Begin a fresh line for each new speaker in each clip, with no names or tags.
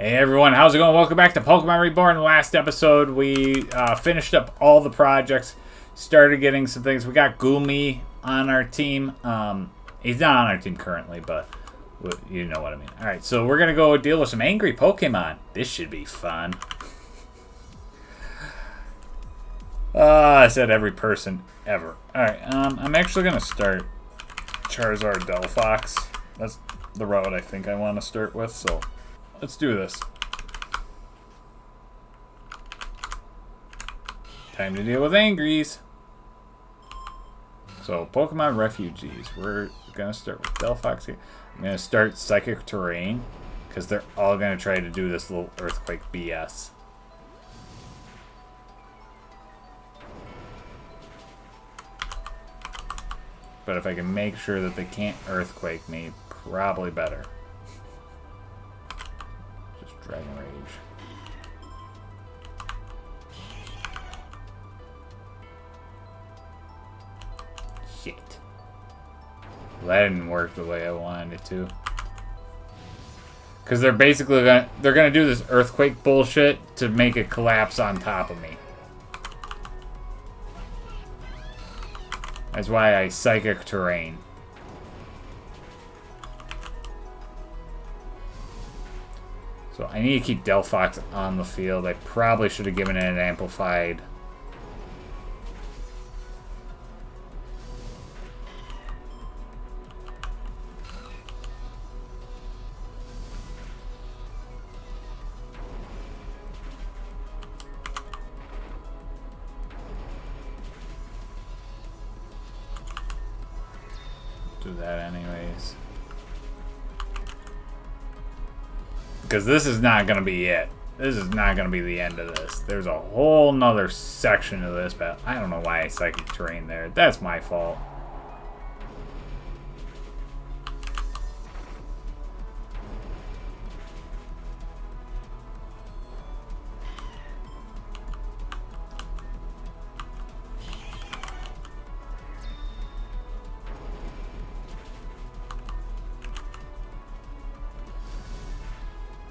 Hey everyone, how's it going? Welcome back to Pokemon Reborn. Last episode, we finished up all the projects, started getting some things. We got Goomy on our team. He's not on our team currently, but you know what I mean. Alright, so we're going to go deal with some angry Pokemon. This should be fun. I said every person ever. Alright, I'm actually going to start Charizard Delphox. That's the route I think I want to start with, so let's do this. Time to deal with Angries. So, Pokemon Refugees. We're going to start with Delphox here. I'm going to start Psychic Terrain, because they're all going to try to do this little Earthquake BS. But if I can make sure that they can't Earthquake me, probably better. Just Dragon Rage. Shit. Well, that didn't work the way I wanted it to. Because they're basically gonna do this Earthquake bullshit to make it collapse on top of me. That's why I Psychic Terrain. So I need to keep Delphox on the field. I probably should have given it an Amplified. Do that anyways. Because this is not going to be it. This is not going to be the end of this. There's a whole nother section of this battle. I don't know why I Psychic Terrain there. That's my fault.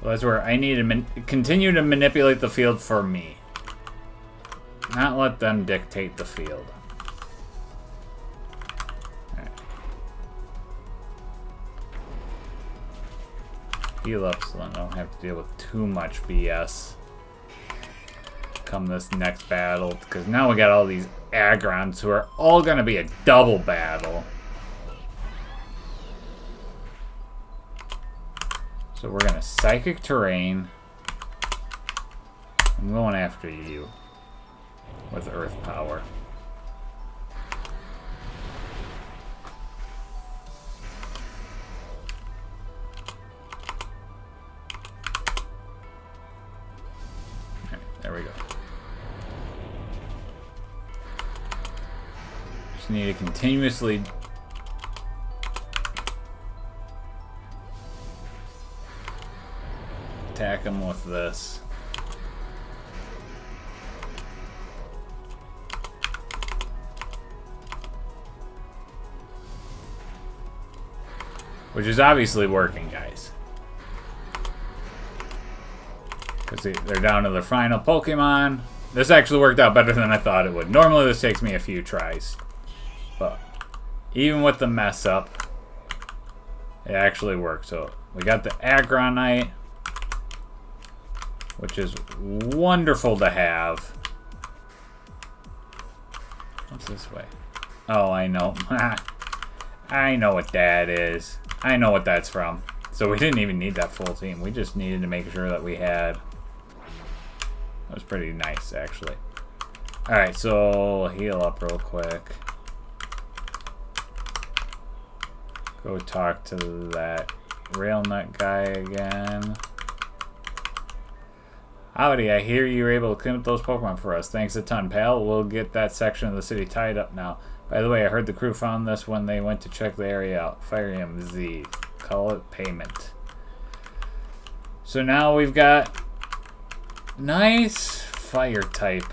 Well, that's where I need to continue to manipulate the field for me. Not let them dictate the field. Alright. Heal up so I don't have to deal with too much BS come this next battle. Because now we got all these Agrons who are all going to be a double battle. So we're going to Psychic Terrain. I'm going after you with Earth Power. Okay, there we go. Just need to continuously attack him with this. Which is obviously working, guys. Because they're down to their final Pokemon. This actually worked out better than I thought it would. Normally this takes me a few tries. But even with the mess up, it actually worked. So we got the Agronite, which is wonderful to have. What's this way? Oh, I know. I know what that is. I know what that's from. So we didn't even need that full team. We just needed to make sure that we had... That was pretty nice, actually. Alright, so heal up real quick. Go talk to that Railnut guy again. Howdy, I hear you were able to clean up those Pokemon for us. Thanks a ton, pal. We'll get that section of the city tied up now. By the way, I heard the crew found this when they went to check the area out. Fire him, Z. Call it payment. So now we've got nice fire type.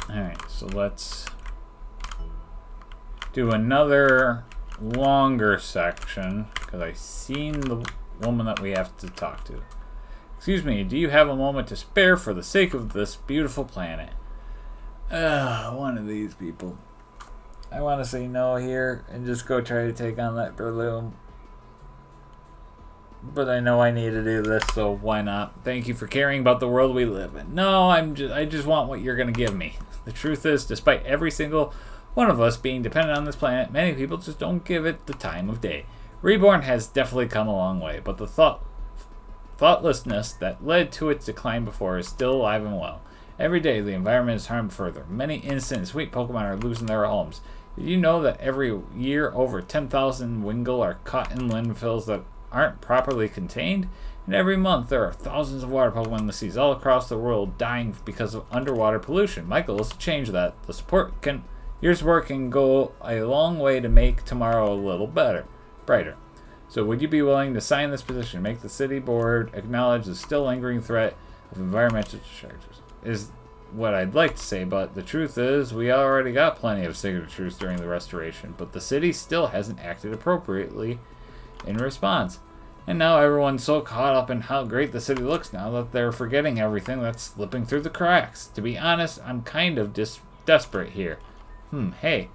Alright, so let's do another longer section because I seen the woman that we have to talk to. Excuse me, do you have a moment to spare for the sake of this beautiful planet? One of these people. I want to say no here and just go try to take on that balloon. But I know I need to do this, so why not? Thank you for caring about the world we live in. No, I just want what you're going to give me. The truth is, despite every single one of us being dependent on this planet, many people just don't give it the time of day. Reborn has definitely come a long way, but the thoughtlessness that led to its decline before is still alive and well. Every day, the environment is harmed further. Many innocent and sweet Pokemon are losing their homes. Did you know that every year over 10,000 Wingull are caught in landfills that aren't properly contained? And every month, there are thousands of water Pokemon in the seas all across the world dying because of underwater pollution. My goal is to change that. Your support can go a long way to make tomorrow a little brighter. So would you be willing to sign this petition, make the city board acknowledge the still lingering threat of environmental discharges? Is what I'd like to say, but the truth is we already got plenty of signatures during the restoration, but the city still hasn't acted appropriately in response. And now everyone's so caught up in how great the city looks now that they're forgetting everything that's slipping through the cracks. To be honest, I'm kind of desperate here. Hey,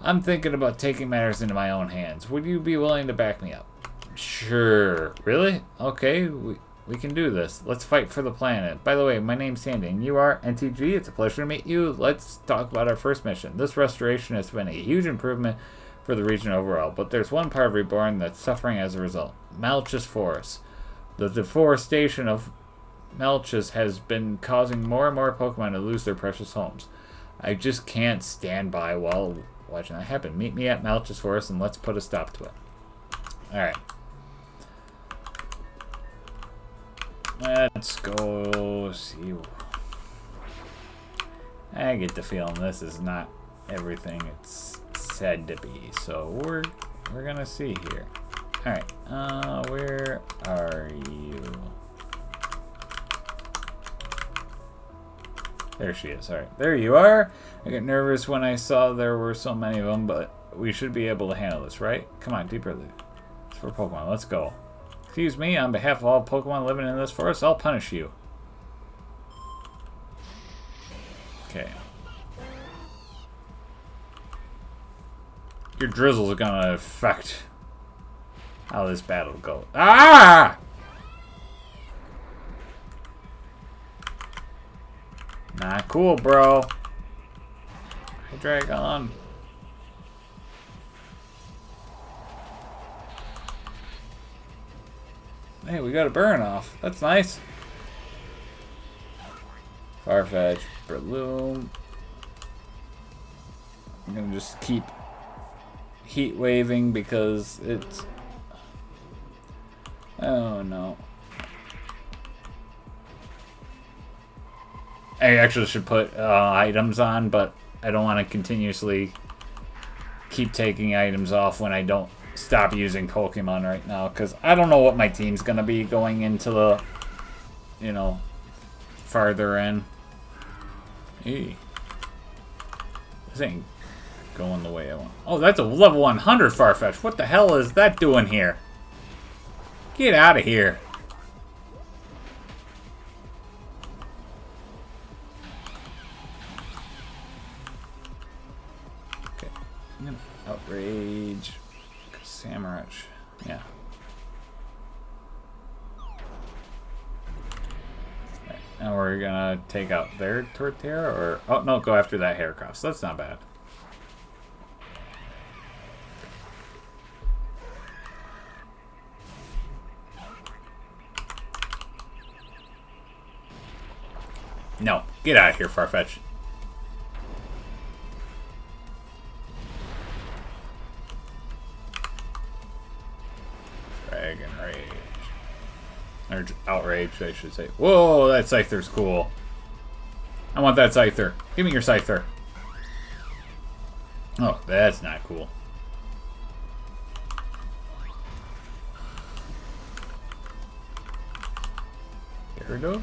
I'm thinking about taking matters into my own hands. Would you be willing to back me up? Sure. Really? Okay, we can do this. Let's fight for the planet. By the way, my name's Sandy, and you are NTG. It's a pleasure to meet you. Let's talk about our first mission. This restoration has been a huge improvement for the region overall, but there's one part of Reborn that's suffering as a result. Melch's Forest. The deforestation of Melch's has been causing more and more Pokemon to lose their precious homes. I just can't stand by while watching that happen. Meet me at Melch's Forest and let's put a stop to it. Alright. Let's go see. I get the feeling this is not everything it's said to be, so we're gonna see here. Alright, where are you? There she is. Alright, there you are. I got nervous when I saw there were so many of them, but we should be able to handle this, right? Come on, deeper. It's for Pokemon. Let's go. Excuse me, on behalf of all Pokemon living in this forest, I'll punish you. Okay. Your drizzles are gonna affect how this battle goes. Ah! Not cool, bro. Hey, Dragon. Hey, we got a burn off. That's nice. Farfetch, Breloom. I'm gonna just keep heat waving because it's. Oh no. I actually should put items on, but I don't want to continuously keep taking items off when I don't stop using Pokemon right now, because I don't know what my team's going to be going into the, you know, farther in. Eee. This ain't going the way I want. Oh, that's a level 100 Farfetch. What the hell is that doing here? Get out of here. Okay. I'm going to outrage Samurott. Yeah. Right. Now we're going to take out their Torterra, or... Oh, no, go after that Heracross. That's not bad. No, get out of here, Farfetch. Dragon Rage. Or Outrage, I should say. Whoa, that Scyther's cool. I want that Scyther. Give me your Scyther. Oh, that's not cool. Gyarados?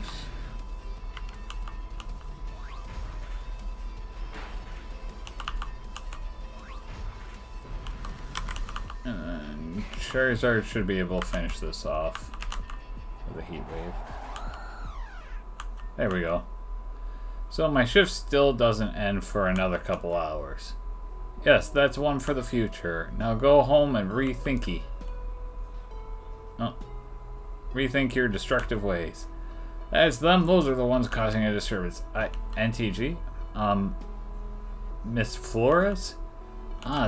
And Charizard should be able to finish this off with a heat wave. There we go. So my shift still doesn't end for another couple hours. Yes, that's one for the future. Now go home and rethink your destructive ways. That's them. Those are the ones causing a disturbance. NTG? Miss Flores?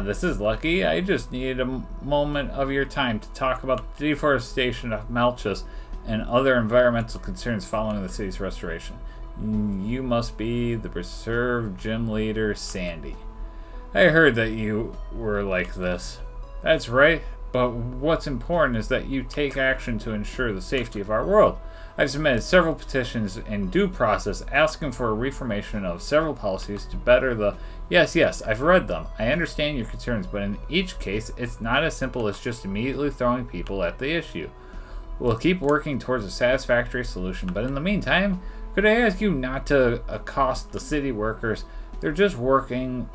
This is lucky. I just needed a moment of your time to talk about the deforestation of Malchus and other environmental concerns following the city's restoration. You must be the Preserve Gym Leader, Sandy. I heard that you were like this. That's right, but what's important is that you take action to ensure the safety of our world. I've submitted several petitions in due process asking for a reformation of several policies to better the... Yes, I've read them. I understand your concerns, but in each case, it's not as simple as just immediately throwing people at the issue. We'll keep working towards a satisfactory solution, but in the meantime, could I ask you not to accost the city workers? They're just working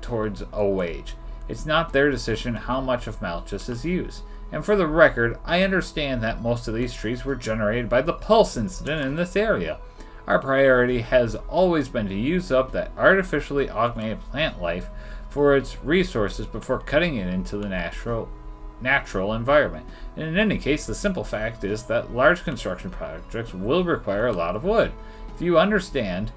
towards a wage. It's not their decision how much of Malchus is used. And for the record, I understand that most of these trees were generated by the pulse incident in this area. Our priority has always been to use up that artificially augmented plant life for its resources before cutting it into the natural environment. And in any case, the simple fact is that large construction projects will require a lot of wood. If you understand,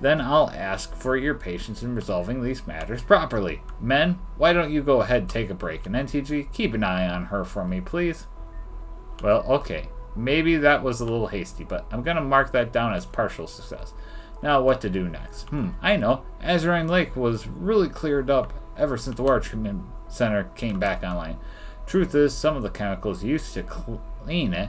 then I'll ask for your patience in resolving these matters properly. Men, why don't you go ahead and take a break? And NTG, keep an eye on her for me, please. Well, okay. Maybe that was a little hasty, but I'm going to mark that down as partial success. Now, what to do next? I know. Azurine Lake was really cleared up ever since the water treatment center came back online. Truth is, some of the chemicals used to clean it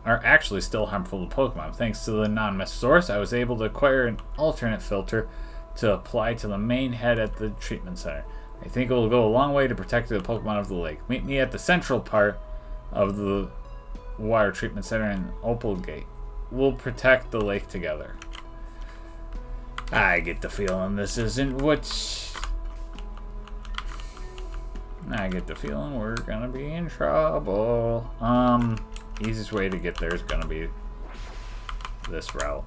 are actually still harmful to Pokemon. Thanks to the anonymous source, I was able to acquire an alternate filter to apply to the main head at the treatment center. I think it will go a long way to protecting the Pokemon of the lake. Meet me at the central part of the water treatment center in Opal Gate. We'll protect the lake together. I get the feeling this isn't what... I get the feeling we're gonna be in trouble. Easiest way to get there is gonna be this route.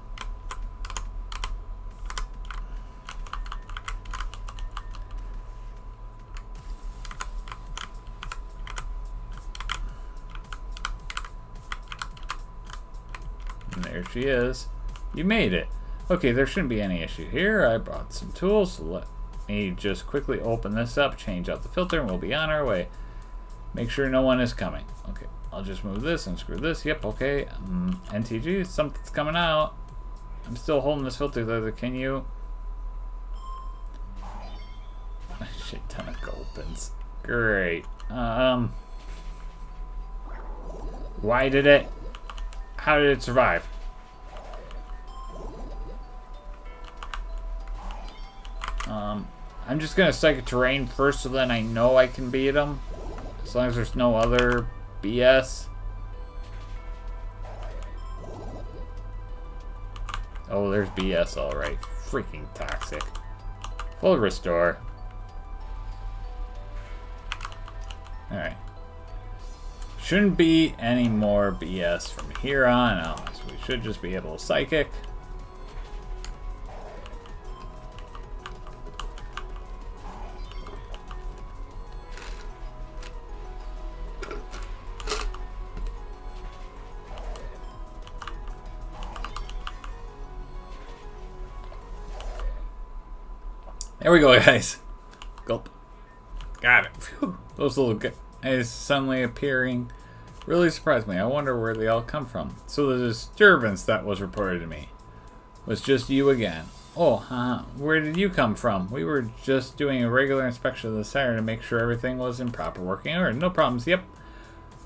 And there she is. You made it. Okay, there shouldn't be any issue here. I brought some tools. Let me just quickly open this up, change out the filter, and we'll be on our way. Make sure no one is coming. Okay, I'll just move this and screw this. Yep, okay. NTG, something's coming out. I'm still holding this filter though. Can you? A shit ton of gulpins. Great. Why did it? How did it survive? I'm just gonna Psychic Terrain first so then I know I can beat him. As long as there's no other BS. Oh, there's BS, alright. Freaking toxic. Full restore. Alright. Shouldn't be any more BS from here on out. So we should just be able to Psychic. There we go, guys. Gulp. Got it. Phew. Those little guys suddenly appearing really surprised me. I wonder where they all come from. So the disturbance that was reported to me was just you again. Oh, where did you come from? We were just doing a regular inspection of the center to make sure everything was in proper working order. No problems. Yep.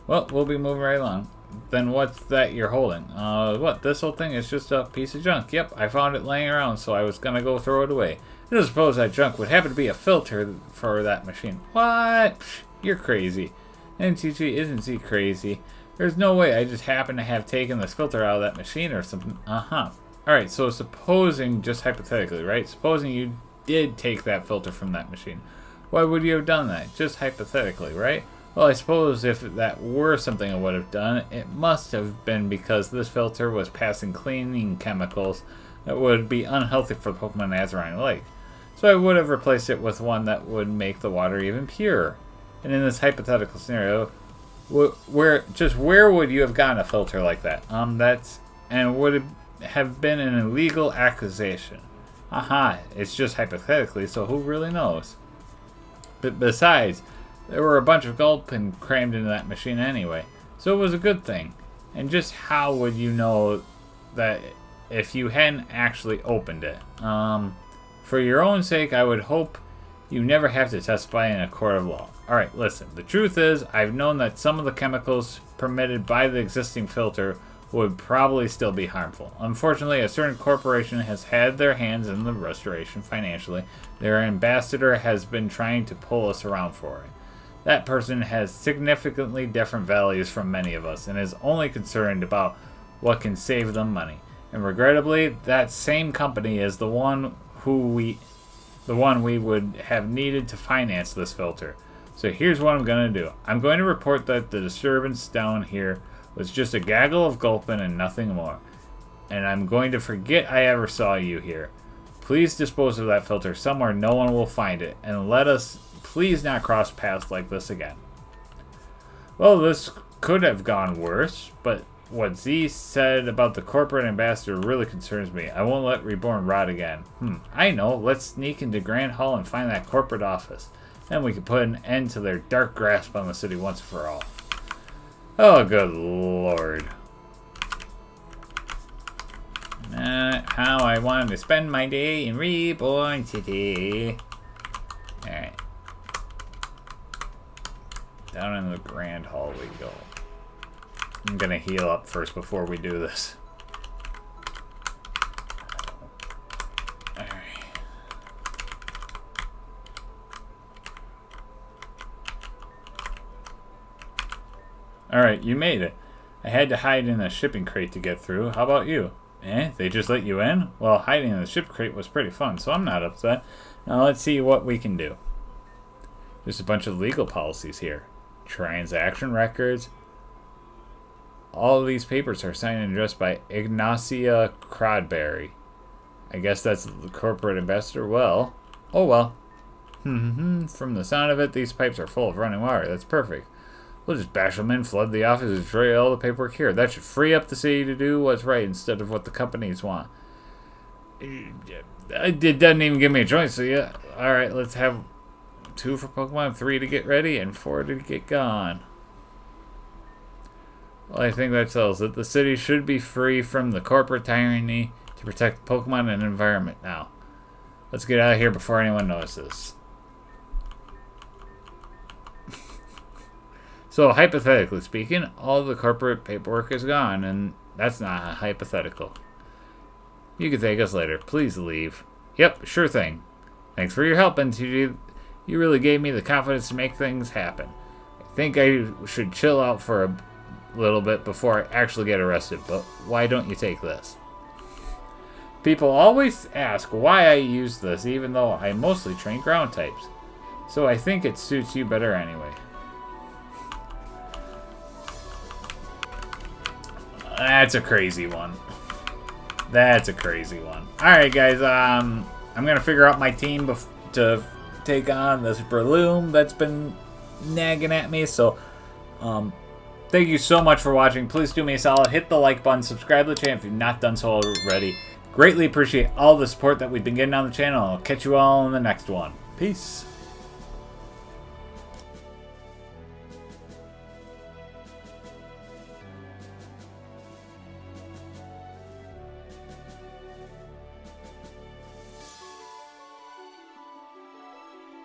Well, we'll be moving right along. Then what's that you're holding? What? This whole thing is just a piece of junk. Yep, I found it laying around, so I was gonna go throw it away. I don't suppose that junk would happen to be a filter for that machine. What? Psh, you're crazy. NTG isn't he crazy? There's no way I just happen to have taken this filter out of that machine or something. Alright, so supposing, just hypothetically, right? Supposing you did take that filter from that machine. Why would you have done that? Just hypothetically, right? Well, I suppose if that were something I would have done, it must have been because this filter was passing cleaning chemicals that would be unhealthy for the Pokemon Azurine Lake. So I would have replaced it with one that would make the water even purer. And in this hypothetical scenario, where would you have gotten a filter like that? Would it have been an illegal accusation? Aha, it's just hypothetically, so who really knows? But besides, there were a bunch of Gulpin crammed into that machine anyway, so it was a good thing. And just how would you know that if you hadn't actually opened it? For your own sake, I would hope you never have to testify in a court of law. Alright, listen, the truth is, I've known that some of the chemicals permitted by the existing filter would probably still be harmful. Unfortunately, a certain corporation has had their hands in the restoration financially. Their ambassador has been trying to pull us around for it. That person has significantly different values from many of us and is only concerned about what can save them money. And regrettably, that same company is the one we would have needed to finance this filter. So here's what I'm going to do. I'm going to report that the disturbance down here was just a gaggle of Gulpin and nothing more. And I'm going to forget I ever saw you here. Please dispose of that filter somewhere no one will find it, and let us please not cross paths like this again. Well, this could have gone worse, but what Z said about the corporate ambassador really concerns me. I won't let Reborn rot again. I know. Let's sneak into Grand Hall and find that corporate office. Then we can put an end to their dark grasp on the city once and for all. Oh, good lord. Not how I wanted to spend my day in Reborn City. Alright. Down in the Grand Hall we go. I'm gonna heal up first before we do this. Alright. Alright, you made it. I had to hide in a shipping crate to get through. How about you? They just let you in? Well, hiding in the ship crate was pretty fun, so I'm not upset. Now let's see what we can do. There's a bunch of legal policies here. Transaction records. All of these papers are signed and addressed by Ignacia Crodberry. I guess that's the corporate ambassador. Well, oh well. From the sound of it, these pipes are full of running water. That's perfect. We'll just bash them in, flood the office, and destroy all the paperwork here. That should free up the city to do what's right instead of what the companies want. It doesn't even give me a choice, so yeah. Alright, let's have 2 for Pokemon, 3 to get ready, and 4 to get gone. Well, I think that settles it. The city should be free from the corporate tyranny to protect Pokemon and environment now. Let's get out of here before anyone notices. So, hypothetically speaking, all the corporate paperwork is gone, and that's not hypothetical. You can thank us later. Please leave. Yep, sure thing. Thanks for your help, NTG. You really gave me the confidence to make things happen. I think I should chill out for a little bit before I actually get arrested, but why don't you take this? People always ask why I use this, even though I mostly train ground types. So I think it suits you better anyway. That's a crazy one. That's a crazy one. Alright, guys, I'm gonna figure out my team to take on this Breloom that's been nagging at me, so, thank you so much for watching. Please do me a solid. Hit the like button. Subscribe to the channel if you've not done so already. Greatly appreciate all the support that we've been getting on the channel. I'll catch you all in the next one. Peace.